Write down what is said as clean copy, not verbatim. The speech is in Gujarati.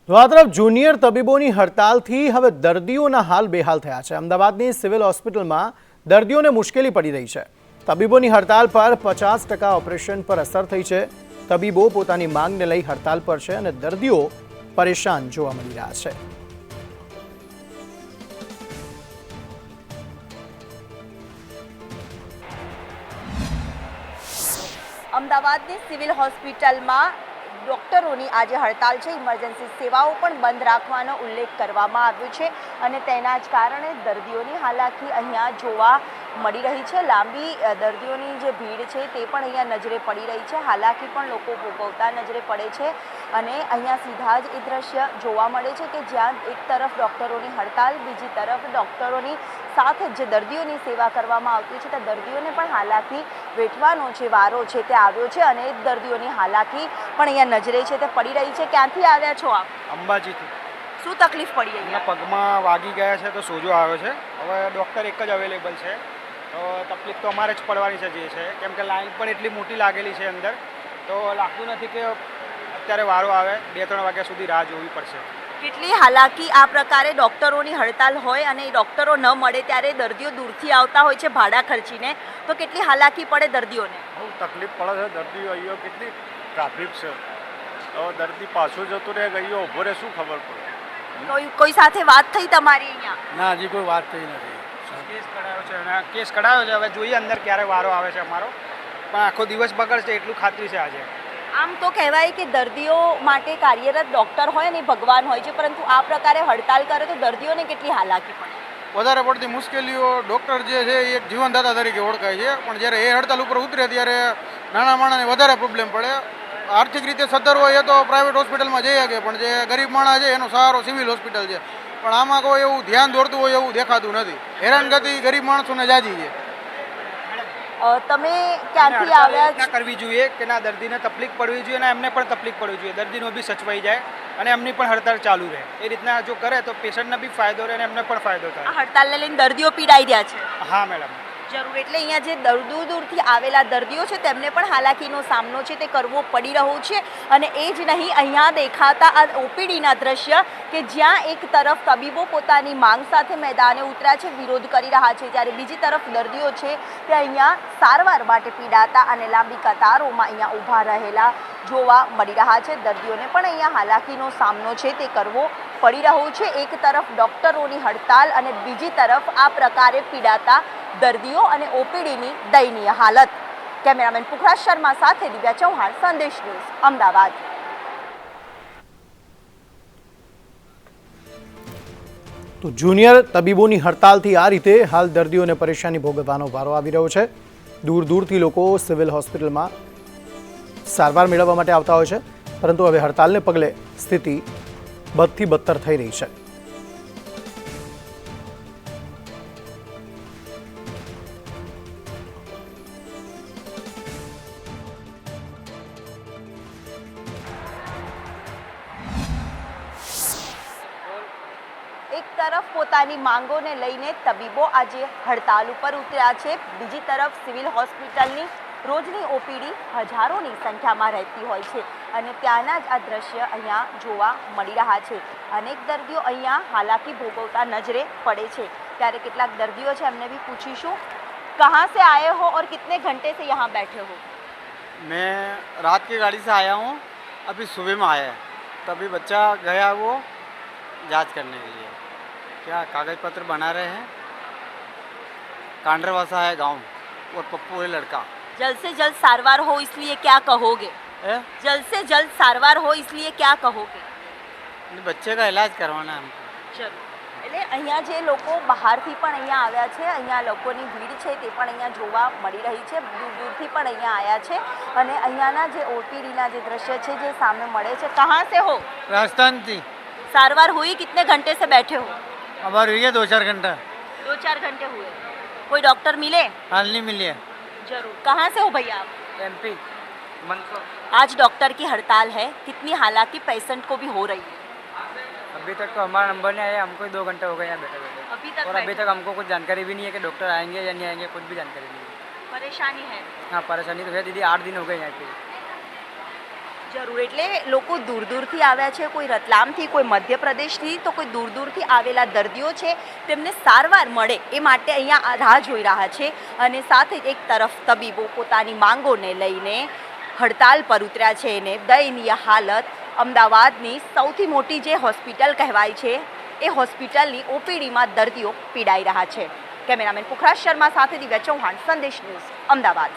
તો આ તરફ જુનિયર તબીબોની હડતાલથી હવે દર્દીઓના હાલ બેહાલ થયા છે। અમદાવાદની સિવિલ હોસ્પિટલમાં દર્દીઓને મુશ્કેલી પડી રહી છે। તબીબોની હડતાલ પર 50% ઓપરેશન પર અસર થઈ છે। તબીબો પોતાની માંગને લઈ હડતાલ પર છે અને દર્દીઓ પરેશાન જોવા મળી રહ્યા છે। અમદાવાદની સિવિલ હોસ્પિટલમાં ડૉક્ટરોની આજે હડતાલ છે। ઇમરજન્સી સેવાઓ પણ બંધ રાખવાનો ઉલ્લેખ કરવામાં આવ્યો છે અને તેના જ કારણે દર્દીઓની હાલાકી અહીંયા જોવા મળી રહી છે। લાંબી દર્દીઓની જે ભીડ છે તે પણ અહીંયા નજરે પડી રહી છે। હાલાકી પણ લોકો ભોગવતા નજરે પડે છે અને અહીંયા સીધા જ એ દ્રશ્ય જોવા મળે છે કે જ્યાં એક તરફ ડૉક્ટરોની હડતાલ, બીજી તરફ ડૉક્ટરોની સાથે જે દર્દીઓની સેવા કરવામાં આવતી છે તે દર્દીઓને પણ હાલાકી વેઠવાનો જે વારો છે તે આવ્યો છે અને દર્દીઓની હાલાકી પણ અહીંયા નજરે છે તે પડી રહી છે। ક્યાંથી આવ્યા છો આપ? અંબાજીથી। શું તકલીફ પડી એમના અહીંયા? પગમાં વાગી ગયા છે તો સોજો આવ્યો છે। હવે ડૉક્ટર એક જ અવેલેબલ છે તો તકલીફ તો અમારે જ પડવાની છે જે છે, કેમ કે લાઈન પણ એટલી મોટી લાગેલી છે અંદર, તો લાગતું નથી કે અત્યારે વારો આવે, 2-3 વાગ્યા સુધી રાહ જોવી પડશે। કેટલી હાલાકી આ પ્રકારે ડૉક્ટરોની હડતાલ હોય અને ડૉક્ટરો ન મળે ત્યારે દર્દીઓ દૂરથી આવતા હોય છે ભાડા ખર્ચીને, તો કેટલી હાલાકી પડે દર્દીઓને? બહુ તકલીફ પડે છે દર્દીઓ। અહીંયા કેટલી ટ્રાફિક છે, હવે દર્દી પાછું જતું રહે, અહીંયા ઊભો રહે, શું ખબર પડે? કોઈ સાથે વાત થઈ તમારી અહીંયા? ના, હજી કોઈ વાત થઈ નથી। કેસ કઢાયો છે અને કેસ કઢાયો છે, હવે જોઈએ અંદર ક્યારે વારો આવે છે અમારો, પણ આખો દિવસ બગડશે એટલું ખાતરી છે આજે। આમ તો કહેવાય કે દર્દીઓ માટે કાર્યરત ડૉક્ટર હોય ને ભગવાન હોય છે, પરંતુ આ પ્રકારે હડતાલ કરે તો દર્દીઓને કેટલી હાલાકી પડે? વધારે પડતી મુશ્કેલીઓ ડૉક્ટર જે છે એ એક જીવનદાતા તરીકે ઓળખાય છે, પણ જ્યારે એ હડતાલ ઉપર ઉતરે ત્યારે નાના માણસને વધારે પ્રોબ્લેમ પડે। આર્થિક રીતે સદ્ધર હોય એ તો પ્રાઇવેટ હોસ્પિટલમાં જઈ શકે, પણ જે ગરીબ માણસ છે એનો સહારો સિવિલ હોસ્પિટલ છે, પણ આમાં કોઈ એવું ધ્યાન દોરતું હોય એવું દેખાતું નથી। હેરાનગતિ ગરીબ માણસોને જાજી છે। તમે ક્યાંથી આવ્યા છો? ના કરવી જોઈએ કે ના દર્દીને તકલીફ પડવી જોઈએ અને એમને પણ તકલીફ પડવી જોઈએ, દર્દીનો બી સચવાઈ જાય અને એમની પણ હડતાલ ચાલુ રહે। એ રીતના જો કરે તો પેશન્ટને બી ફાયદો રહે અને એમને પણ ફાયદો થાય। આ હડતાલને લઈને દર્દીઓ પીડાઈ રહ્યા છે? હા મેડમ, જરૂર। એટલે અહીંયા જે દૂર દૂરથી આવેલા દર્દીઓ છે તેમને પણ હાલાકીનો સામનો છે તે કરવો પડી રહ્યો છે અને એ જ નહીં, અહીંયા દેખાતા આ ઓપીડીના દ્રશ્ય કે જ્યાં એક તરફ તબીબો પોતાની માંગ સાથે મેદાને ઉતર્યા છે, વિરોધ કરી રહ્યા છે, જ્યારે બીજી તરફ દર્દીઓ છે તે અહીંયા સારવાર માટે પીડાતા અને લાંબી કતારોમાં અહીંયા ઊભા રહેલા જોવા મળી રહ્યા છે। દર્દીઓને પણ અહીંયા હાલાકીનો સામનો છે તે કરવો પડી રહ્યો છે। એક તરફ ડૉક્ટરોની હડતાલ અને બીજી તરફ આ પ્રકારે પીડાતા દર્દીઓ અને ઓપીડીની દયનીય હાલત। કેમેરામેન પુખરાજ શર્મા સાથે દિવ્યા ચૌહાણ, સંદેશ ન્યૂઝ, અમદાવાદ। તો જુનિયર તબીબોની હડતાલથી આ રીતે હાલ દર્દીઓને પરેશાની ભોગવવાનો વારો આવી રહ્યો છે। દૂર દૂરથી લોકો સિવિલ હોસ્પિટલમાં સારવાર મેળવવા માટે આવતા હોય છે, પરંતુ હવે હડતાલને પગલે સ્થિતિ બદથી બદતર થઈ રહી છે। એક તરફ પોતાની માંગોને લઈને તબીબો આજે હડતાલ ઉપર ઉતર્યા છે, બીજી તરફ સિવિલ હોસ્પિટલની રોજની ઓપીડી હજારોની સંખ્યામાં રહેતી હોય છે અને ત્યાંના જ આ દ્રશ્ય અહીંયા જોવા મળી રહ્યા છે। અનેક દર્દીઓ અહીંયા હાલાકી ભોગવતા નજરે પડે છે, ત્યારે કેટલાક દર્દીઓ છે એમને બી પૂછીશું। કહાં से आए हो और कितने घंटे से यहाँ बैठे हो? मैं रात की गाड़ी से आया हूँ, अभी सुबह में आया है, तभी बच्चा गया वो जांच करने के लिए, क्या कागज पत्र बना रहे हैं। कांडरवासा है गांव और पप्पू है लड़का। जल्द से जल्द सारवार हो इसलिए क्या कहोगे? जल्द से जल्द सारवार हो इसलिए क्या कहोगे? बच्चे का इलाज करवाना है हमको। ચલો, એટલે અહીંયા જે લોકો બહારથી પણ અહીંયા આવ્યા છે, અહીંયા લોકોની ભીડ છે તે પણ અહીંયા જોવા મળી રહી છે, દૂર દૂરથી પણ અહીંયા આવ્યા છે અને અહીંયાના જે ઓપીડીના જે દ્રશ્ય છે જે સામે મળે છે। કહાં से हो? राजस्थान थी। सारवार हुई? कितने घंटे से बैठे हो? हमारी हुई है 2-4 घंटा। 2-4 घंटे हुए। कोई डॉक्टर मिले? हाल नहीं मिली है। जरूर। कहाँ से हो भैया आप? MP मंदसौर। आज डॉक्टर की हड़ताल है, कितनी हालाकी पेशेंट को भी हो रही है? अभी तक तो हमारा नंबर नहीं आया, हमको 2 घंटे हो गए यहाँ बैठे बैठे, अभी तक और अभी तक हमको कुछ जानकारी भी नहीं है कि डॉक्टर आएंगे या नहीं आएंगे, कुछ भी जानकारी नहीं है। परेशानी है? हाँ परेशानी तो है दीदी, 8 दिन हो गए यहाँ पे। જરૂર, એટલે લોકો દૂર દૂરથી આવ્યા છે, કોઈ રતલામથી, કોઈ મધ્યપ્રદેશથી, તો કોઈ દૂર દૂરથી આવેલા દર્દીઓ છે તેમને સારવાર મળે એ માટે અહીંયા રાહ જોઈ રહ્યા છે. અને સાથે જ એક તરફ તબીબો પોતાની માંગોને લઈને હડતાલ પર ઉતર્યા છે. એને દયનીય હાલત અમદાવાદની સૌથી મોટી જે હોસ્પિટલ કહેવાય છે એ હોસ્પિટલની ઓપીડીમાં દર્દીઓ પીડાઈ રહ્યા છે. કેમેરામેન પુખરાજ શર્મા સાથે દિવ્યા ચૌહાણ, સંદેશ ન્યૂઝ, અમદાવાદ.